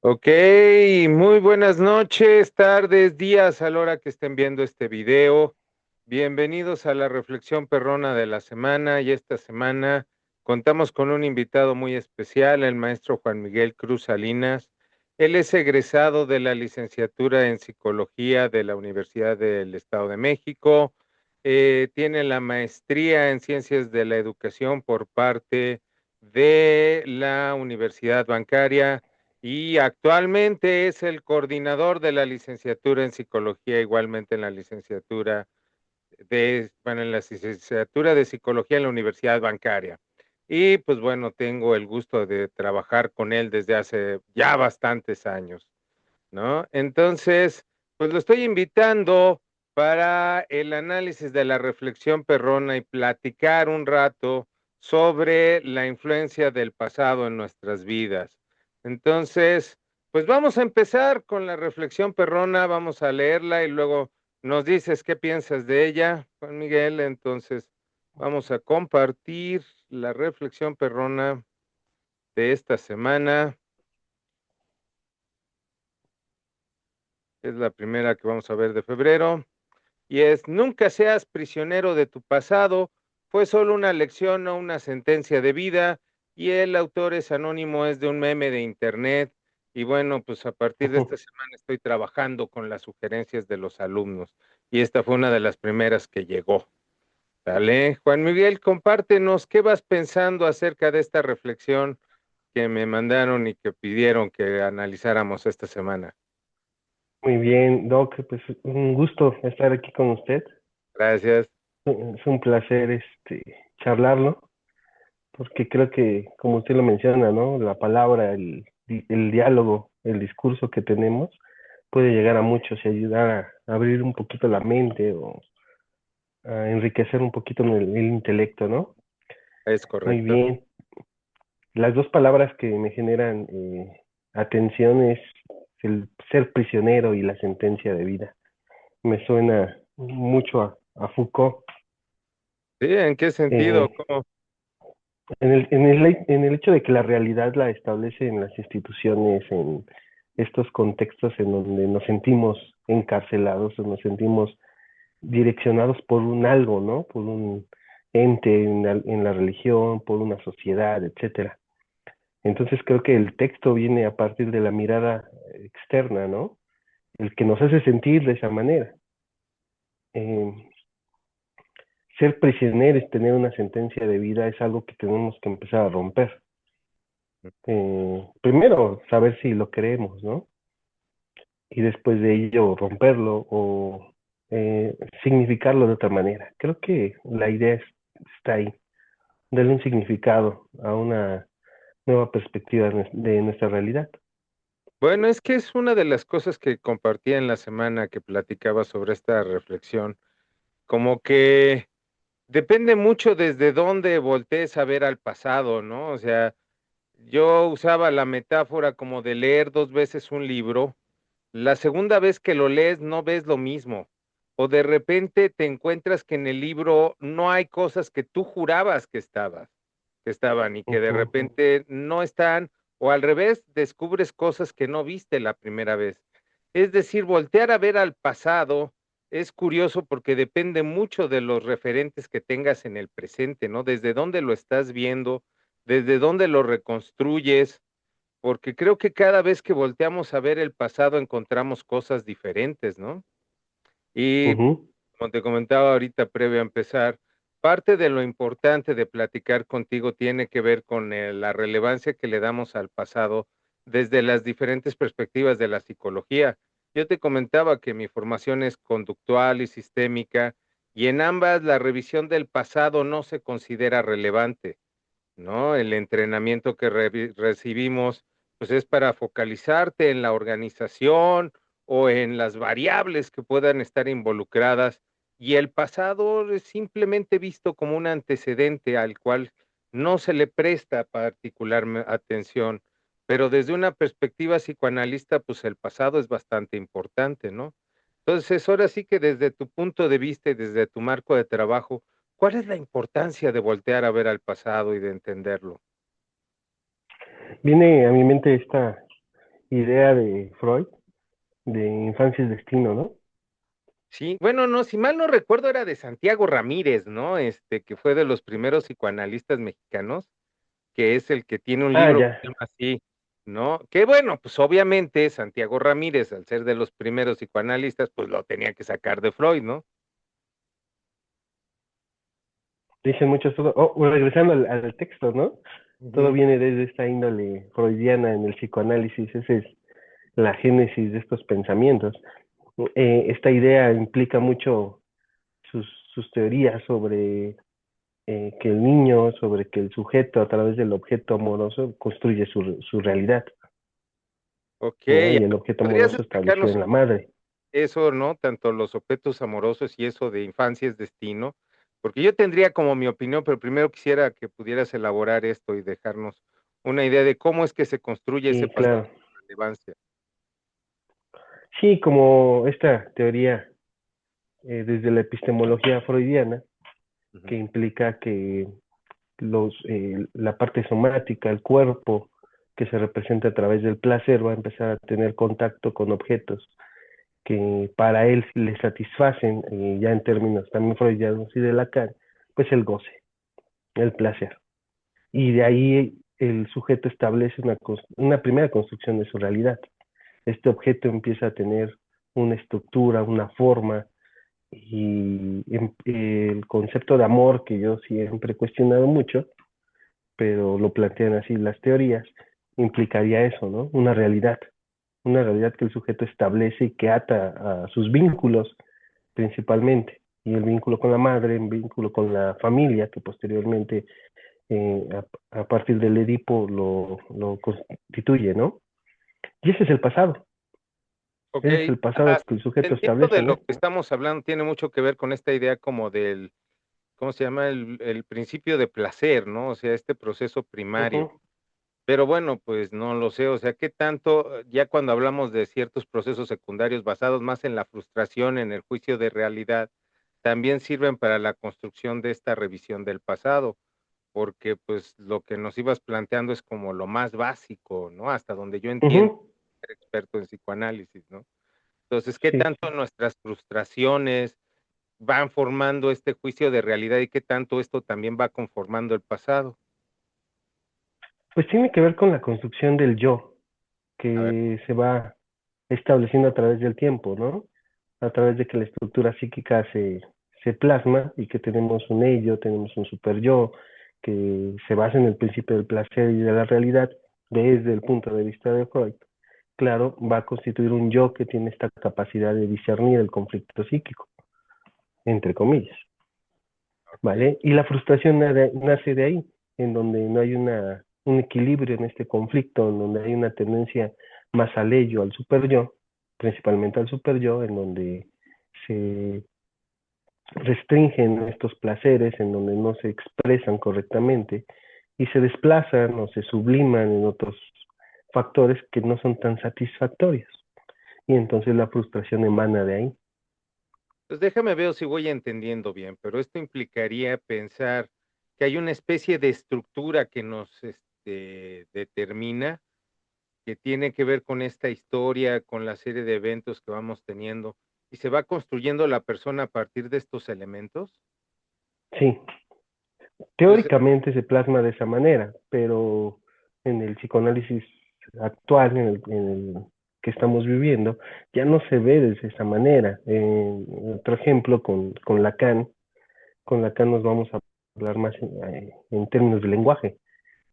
Ok, muy buenas noches, tardes, días a la hora que estén viendo este video. Bienvenidos a la reflexión perrona de la semana y esta semana contamos con un invitado muy especial, el maestro Juan Miguel Cruz Salinas. Él es egresado de la licenciatura en psicología de la Universidad del Estado de México. Tiene la maestría en ciencias de la educación por parte de la Universidad Bancaria y actualmente es el coordinador de la licenciatura en psicología, igualmente en la licenciatura de psicología en la Universidad Bancaria. Y pues bueno, tengo el gusto de trabajar con él desde hace ya bastantes años, ¿no? Entonces, pues lo estoy invitando para el análisis de la reflexión perrona y platicar un rato sobre la influencia del pasado en nuestras vidas. Entonces, pues vamos a empezar con la reflexión perrona, vamos a leerla y luego nos dices qué piensas de ella, Juan Miguel. Entonces, vamos a compartir la reflexión perrona de esta semana. Es la primera que vamos a ver de febrero. Y es: nunca seas prisionero de tu pasado, fue solo una lección o una sentencia de vida. Y el autor es anónimo, es de un meme de internet. Y bueno, pues a partir de esta semana estoy trabajando con las sugerencias de los alumnos. Y esta fue una de las primeras que llegó. Dale, Juan Miguel, compártenos qué vas pensando acerca de esta reflexión que me mandaron y que pidieron que analizáramos esta semana. Muy bien, Doc, pues un gusto estar aquí con usted. Gracias. Es un placer charlarlo, porque creo que, como usted lo menciona, ¿no? La palabra, el diálogo, el discurso que tenemos puede llegar a muchos y ayudar a abrir un poquito la mente o a enriquecer un poquito el intelecto, ¿no? Es Muy correcto. bien. Las dos palabras que me generan atención es el ser prisionero y la sentencia de vida. Me suena mucho a Foucault. Sí, ¿en qué sentido? eh, ¿Cómo? en el hecho de que la realidad la establecen las instituciones, en estos contextos en donde nos sentimos encarcelados, o nos sentimos direccionados por un algo, ¿no? Por un ente en la religión, por una sociedad, etcétera. Entonces creo que el texto viene a partir de la mirada externa, ¿no? El que nos hace sentir de esa manera. Eh, Ser prisionero y tener una sentencia de vida es algo que tenemos que empezar a romper. Primero, saber si lo queremos, ¿no? Y después de ello romperlo o significarlo de otra manera. Creo que la idea está ahí, darle un significado a una nueva perspectiva de nuestra realidad. Bueno, es que es una de las cosas que compartí en la semana que platicaba sobre esta reflexión, como que depende mucho desde dónde voltees a ver al pasado, ¿no? O sea, yo usaba la metáfora como de leer dos veces un libro. La segunda vez que lo lees no ves lo mismo. O de repente te encuentras que en el libro no hay cosas que tú jurabas que estaban y que de Ujú. repente no están, o al revés, descubres cosas que no viste la primera vez. Es decir, voltear a ver al pasado es curioso porque depende mucho de los referentes que tengas en el presente, ¿no? Desde dónde lo estás viendo, desde dónde lo reconstruyes, porque creo que cada vez que volteamos a ver el pasado encontramos cosas diferentes, ¿no? Y Ujú. como te comentaba ahorita previo a empezar, parte de lo importante de platicar contigo tiene que ver con la relevancia que le damos al pasado desde las diferentes perspectivas de la psicología. Yo te comentaba que mi formación es conductual y sistémica, y en ambas la revisión del pasado no se considera relevante, ¿no? El entrenamiento que recibimos, pues es para focalizarte en la organización o en las variables que puedan estar involucradas, y el pasado es simplemente visto como un antecedente al cual no se le presta particular atención, pero desde una perspectiva psicoanalista, pues el pasado es bastante importante, ¿no? Entonces, ahora sí que desde tu punto de vista y desde tu marco de trabajo, ¿cuál es la importancia de voltear a ver al pasado y de entenderlo? Viene a mi mente esta idea de Freud, de infancia es destino, ¿no? Sí, bueno, no, si mal no recuerdo era de Santiago Ramírez, ¿no? Que fue de los primeros psicoanalistas mexicanos, que es el que tiene un Ah, libro que ya. se llama así, ¿no? Que bueno, pues obviamente Santiago Ramírez, al ser de los primeros psicoanalistas, pues lo tenía que sacar de Freud, ¿no? Dicen muchos todo. Oh, bueno, regresando al texto, ¿no? Todo Ujú. viene desde esta índole freudiana en el psicoanálisis. Esa es la génesis de estos pensamientos. Esta idea implica mucho sus, sus teorías sobre que el niño, sobre que el sujeto a través del objeto amoroso construye su realidad, ¿no? Okey, Y el objeto ¿podrías amoroso establecido explicarnos en la madre. eso, no? Tanto los objetos amorosos y eso de infancia es destino, porque yo tendría como mi opinión, pero primero quisiera que pudieras elaborar esto y dejarnos una idea de cómo es que se construye ese Sí, pasado claro. de relevancia. Sí, como esta teoría desde la epistemología freudiana, que Ujú. implica que la parte somática, el cuerpo, que se representa a través del placer, va a empezar a tener contacto con objetos que para él le satisfacen, ya en términos también freudianos y de Lacan, pues el goce, el placer. Y de ahí el sujeto establece una primera construcción de su realidad. Este objeto empieza a tener una estructura, una forma, y el concepto de amor que yo siempre he cuestionado mucho, pero lo plantean así las teorías, implicaría eso, ¿no? Una realidad que el sujeto establece y que ata a sus vínculos principalmente, y el vínculo con la madre, el vínculo con la familia, que posteriormente, a partir del Edipo, lo constituye, ¿no? Y ese es Okey, el pasado que el sujeto entiendo establece, de lo ¿no? que estamos hablando, tiene mucho que ver con esta idea como del, ¿cómo se llama? El principio de placer, ¿no? O sea, este proceso Uh primario. -huh. Pero bueno, pues no lo sé, o sea, ¿qué tanto, ya cuando hablamos de ciertos procesos secundarios basados más en la frustración, en el juicio de realidad, también sirven para la construcción de esta revisión del pasado? Porque, pues, lo que nos ibas planteando es como lo más básico, ¿no? Hasta donde yo Uh entiendo, -huh. ser experto en psicoanálisis, ¿no? Entonces, ¿qué Sí, tanto nuestras frustraciones van formando este juicio de realidad y qué tanto esto también va conformando el pasado? pues tiene que ver con la construcción del yo, A ver, que se va estableciendo a través del tiempo, ¿no? A través de que la estructura psíquica se plasma y que tenemos un ello, tenemos un super yo, que se basa en el principio del placer y de la realidad desde el punto de vista de Freud. Claro, va a constituir un yo que tiene esta capacidad de discernir el conflicto psíquico, entre comillas, okey. ¿vale? Y la frustración nace de ahí, en donde no hay un equilibrio en este conflicto, en donde hay una tendencia más al ello, al super yo, principalmente al super yo, en donde se restringen estos placeres, en donde no se expresan correctamente y se desplazan o se subliman en otros factores que no son tan satisfactorios. Y entonces la frustración emana de ahí. Pues déjame ver si voy entendiendo bien, pero esto implicaría pensar que hay una especie de estructura que nos, determina, que tiene que ver con esta historia, con la serie de eventos que vamos teniendo, y se va construyendo la persona a partir de estos elementos. Sí, Entonces, teóricamente se plasma de esa manera, pero en el psicoanálisis actual, en el que estamos viviendo, ya no se ve de esa manera. Otro ejemplo con Lacan nos vamos a hablar más en términos de lenguaje,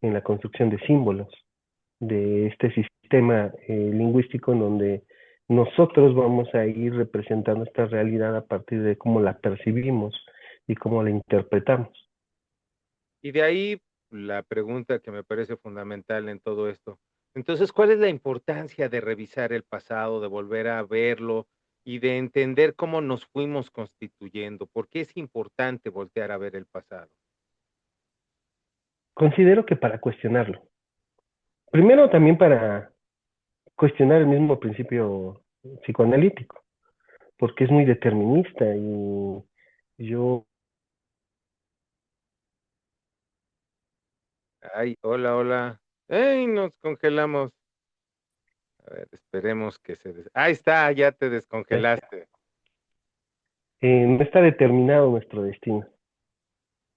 en la construcción de símbolos, de este sistema lingüístico en donde nosotros vamos a ir representando esta realidad a partir de cómo la percibimos y cómo la interpretamos. y de ahí la pregunta que me parece fundamental en todo esto. Entonces, ¿cuál es la importancia de revisar el pasado, de volver a verlo y de entender cómo nos fuimos constituyendo? ¿Por qué es importante voltear a ver el pasado? Considero que para cuestionarlo. Primero también para cuestionar el mismo principio psicoanalítico, porque es muy determinista y yo, Ay, hola, hola. Ay, nos congelamos. A ver, esperemos que ahí está, ya te descongelaste. No está determinado nuestro destino.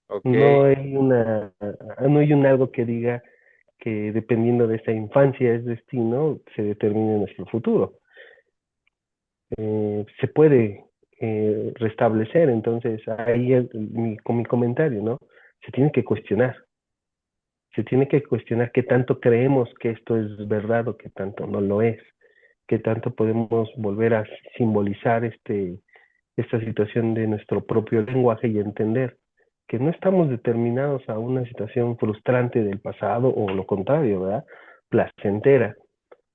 Ok, No hay un algo que diga que dependiendo de esta infancia es destino, se determine nuestro futuro. Se puede restablecer, entonces ahí con mi comentario, ¿no? Se tiene que cuestionar, se tiene que cuestionar qué tanto creemos que esto es verdad o qué tanto no lo es, qué tanto podemos volver a simbolizar esta situación de nuestro propio lenguaje y entender que no estamos determinados a una situación frustrante del pasado o lo contrario, ¿verdad? Placentera,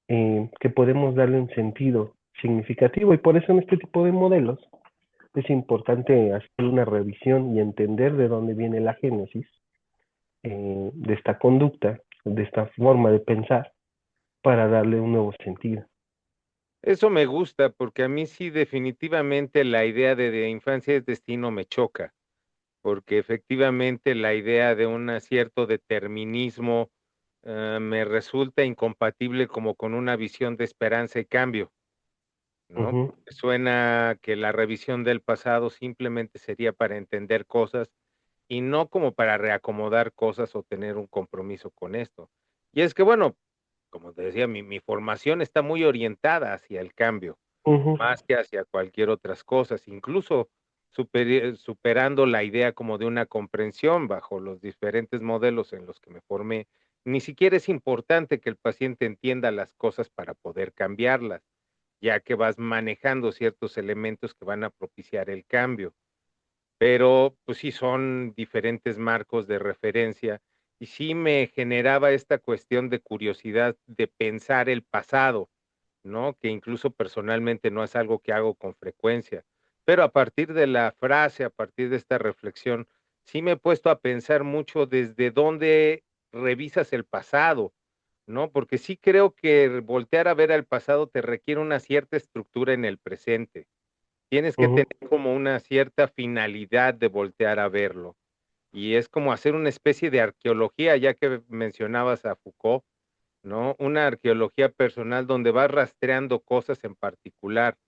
que podemos darle un sentido significativo y por eso en este tipo de modelos es importante hacer una revisión y entender de dónde viene la génesis de esta conducta, de esta forma de pensar, para darle un nuevo sentido. eso me gusta porque a mí sí definitivamente la idea de infancia es destino me choca, porque efectivamente la idea de un cierto determinismo me resulta incompatible como con una visión de esperanza y cambio, ¿no? Ujú, Porque suena que la revisión del pasado simplemente sería para entender cosas y no como para reacomodar cosas o tener un compromiso con esto. Y es que, bueno, como te decía, mi formación está muy orientada hacia el cambio, ujú, más que hacia cualquier otras cosas, incluso superando la idea como de una comprensión bajo los diferentes modelos en los que me formé. Ni siquiera es importante que el paciente entienda las cosas para poder cambiarlas, ya que vas manejando ciertos elementos que van a propiciar el cambio. Pero, pues sí, son diferentes marcos de referencia, y sí me generaba esta cuestión de curiosidad de pensar el pasado, ¿no? Que incluso personalmente no es algo que hago con frecuencia. Pero a partir de la frase, a partir de esta reflexión, sí me he puesto a pensar mucho desde dónde revisas el pasado, ¿no? Porque sí creo que voltear a ver al pasado te requiere una cierta estructura en el presente. Tienes que ujú, tener como una cierta finalidad de voltear a verlo, y es como hacer una especie de arqueología, ya que mencionabas a Foucault, ¿no? Una arqueología personal donde vas rastreando cosas en particular,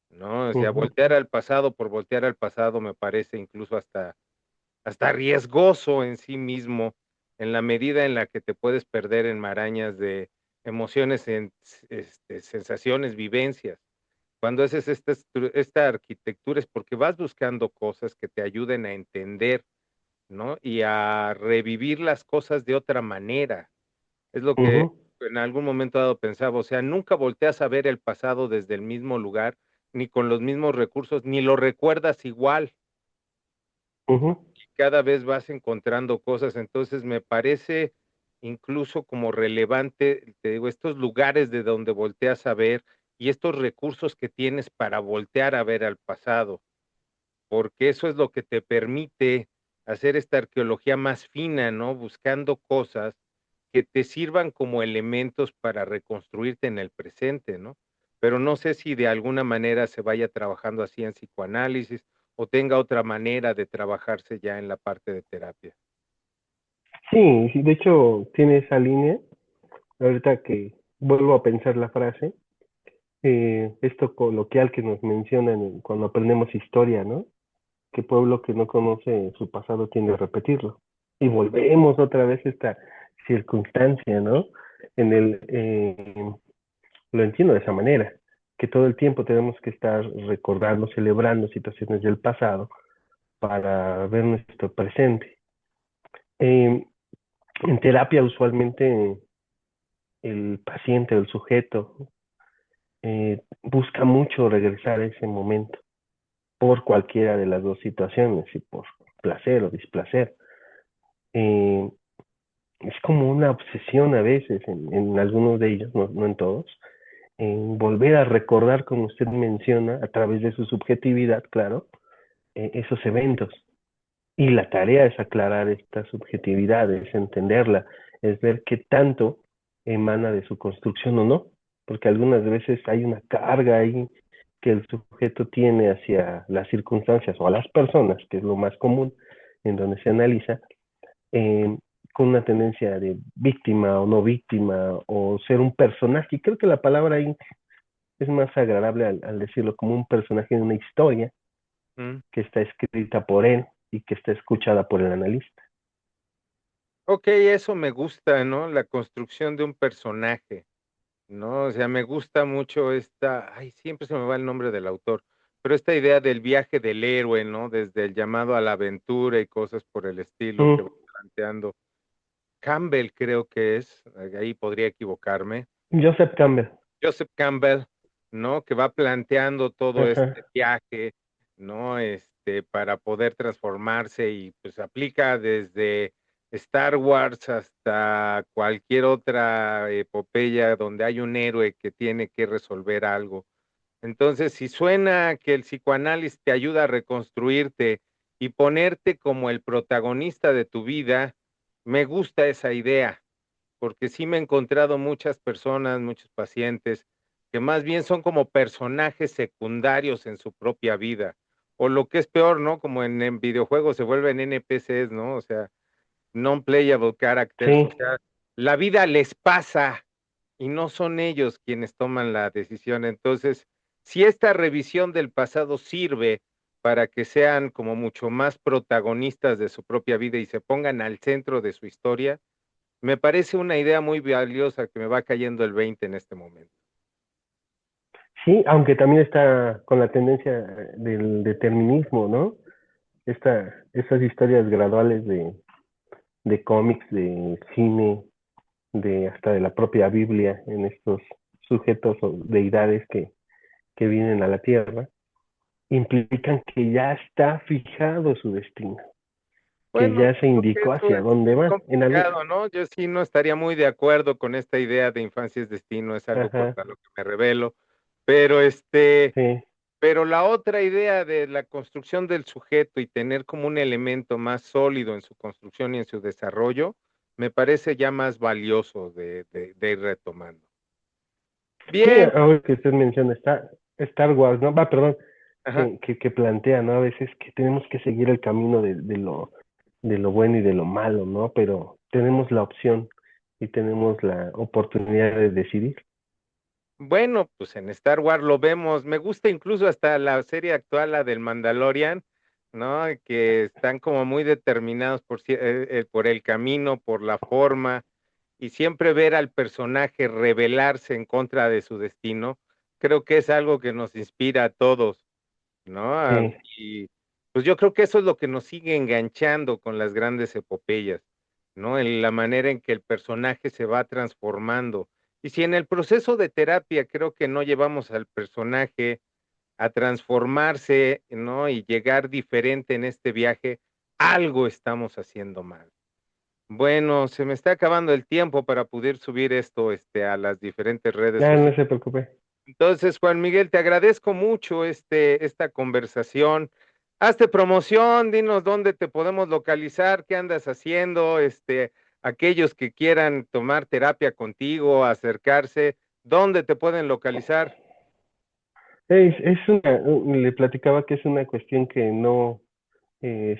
¿no? O sea, ujú, voltear al pasado por voltear al pasado me parece incluso hasta riesgoso en sí mismo, en la medida en la que te puedes perder en marañas de emociones, sensaciones, vivencias. Cuando haces esta arquitectura es porque vas buscando cosas que te ayuden a entender, ¿no? Y a revivir las cosas de otra manera. Es lo que ujú, en algún momento dado pensaba, o sea, nunca volteas a ver el pasado desde el mismo lugar, ni con los mismos recursos, ni lo recuerdas igual, ¿no? ujú. Y cada vez vas encontrando cosas, entonces me parece incluso como relevante, te digo, estos lugares de donde volteas a ver y estos recursos que tienes para voltear a ver al pasado, porque eso es lo que te permite hacer esta arqueología más fina, ¿no? Buscando cosas que te sirvan como elementos para reconstruirte en el presente, ¿no? Pero no sé si de alguna manera se vaya trabajando así en psicoanálisis o tenga otra manera de trabajarse ya en la parte de terapia. Sí, sí, de hecho tiene esa línea. Ahorita que vuelvo a pensar la frase, esto coloquial que nos mencionan cuando aprendemos historia, ¿no? Que pueblo que no conoce su pasado tiende a repetirlo. Y volvemos otra vez a esta circunstancia, ¿no? En lo entiendo de esa manera, que todo el tiempo tenemos que estar recordando, celebrando situaciones del pasado para ver nuestro presente. Eh, en terapia usualmente el paciente o el sujeto busca mucho regresar a ese momento por cualquiera de las dos situaciones, y por placer o displacer. Eh, es como una obsesión a veces en algunos de ellos, no en todos, en volver a recordar, como usted menciona, a través de su subjetividad, claro, esos eventos. Y la tarea es aclarar esta subjetividad, es entenderla, es ver qué tanto emana de su construcción o no, porque algunas veces hay una carga ahí que el sujeto tiene hacia las circunstancias o a las personas, que es lo más común en donde se analiza, eh, con una tendencia de víctima o no víctima, o ser un personaje. Y creo que la palabra ahí es más agradable al decirlo como un personaje de una historia Mm. que está escrita por él y que está escuchada por el analista. Ok, eso me gusta, ¿no? La construcción de un personaje, ¿no? O sea, me gusta mucho ay, siempre se me va el nombre del autor, pero esta idea del viaje del héroe, ¿no? Desde el llamado a la aventura y cosas por el estilo que va Mm, planteando. Campbell creo que es, ahí podría equivocarme. Joseph Campbell. Joseph Campbell, ¿no? Que va planteando todo este Ajá. viaje, ¿no? Para poder transformarse y pues aplica desde Star Wars hasta cualquier otra epopeya donde hay un héroe que tiene que resolver algo. Entonces, si suena que el psicoanálisis te ayuda a reconstruirte y ponerte como el protagonista de tu vida, me gusta esa idea porque sí me he encontrado muchas personas, muchos pacientes, que más bien son como personajes secundarios en su propia vida, o lo que es peor, ¿no? Como en videojuegos se vuelven NPCs, ¿no? O sea, non-playable characters, o Sí, sea, la vida les pasa y no son ellos quienes toman la decisión. Entonces, si esta revisión del pasado sirve para que sean como mucho más protagonistas de su propia vida y se pongan al centro de su historia, me parece una idea muy valiosa que me va cayendo el 20 en este momento. sí, aunque también está con la tendencia del determinismo, ¿no? Estas historias graduales de cómics, de cine, de hasta de la propia Biblia en estos sujetos o deidades que vienen a la tierra, implican que ya está fijado su destino, que Bueno, ya se creo que indicó eso hacia es dónde va. complicado, ¿no? Yo sí no estaría muy de acuerdo con esta idea de infancia es destino, es algo Ajá, contra lo que me rebelo, pero sí, pero la otra idea de la construcción del sujeto y tener como un elemento más sólido en su construcción y en su desarrollo, me parece ya más valioso de ir retomando. sí, Bien, ahora que usted menciona Star Wars, ¿no? Va, perdón, ajá. que plantea, ¿no? A veces que tenemos que seguir el camino de lo bueno y de lo malo, ¿no? Pero tenemos la opción y tenemos la oportunidad de decidir. Bueno, pues en Star Wars lo vemos. Me gusta incluso hasta la serie actual, la del Mandalorian, ¿no? Que están como muy determinados por el camino, por la forma, y siempre ver al personaje rebelarse en contra de su destino, creo que es algo que nos inspira a todos, ¿no? Sí, Y pues yo creo que eso es lo que nos sigue enganchando con las grandes epopeyas, ¿no? En la manera en que el personaje se va transformando. Y si en el proceso de terapia creo que no llevamos al personaje a transformarse, ¿no? Y llegar diferente en este viaje, algo estamos haciendo mal. Bueno, se me está acabando el tiempo para poder subir esto, a las diferentes redes ya no sociales. se preocupe. Entonces, Juan Miguel, te agradezco mucho esta conversación. Hazte promoción, dinos dónde te podemos localizar, qué andas haciendo, aquellos que quieran tomar terapia contigo, acercarse, ¿dónde te pueden localizar? Le platicaba que es una cuestión que no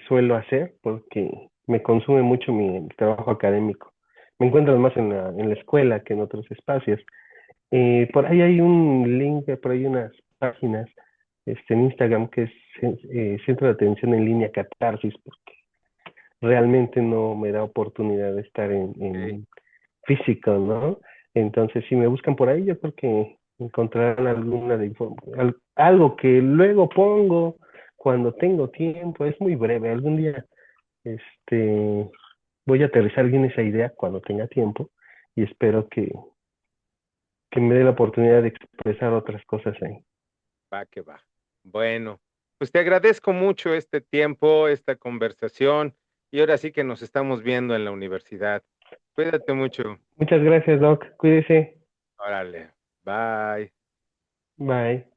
suelo hacer porque me consume mucho mi trabajo académico. Me encuentro más en la escuela que en otros espacios. Por ahí hay un link, por ahí unas páginas en Instagram que es Centro de Atención en Línea Catarsis, porque realmente no me da oportunidad de estar Ok. en físico, ¿no? Entonces, si me buscan por ahí, yo creo que encontrarán algo que luego pongo cuando tengo tiempo, es muy breve. Algún día, este, voy a aterrizar bien esa idea cuando tenga tiempo y espero que me dé la oportunidad de expresar otras cosas ahí. Va que va. Bueno, pues te agradezco mucho este tiempo, esta conversación, y ahora sí que nos estamos viendo en la universidad. Cuídate mucho. Muchas gracias, Doc. Cuídese. Órale. Bye. Bye.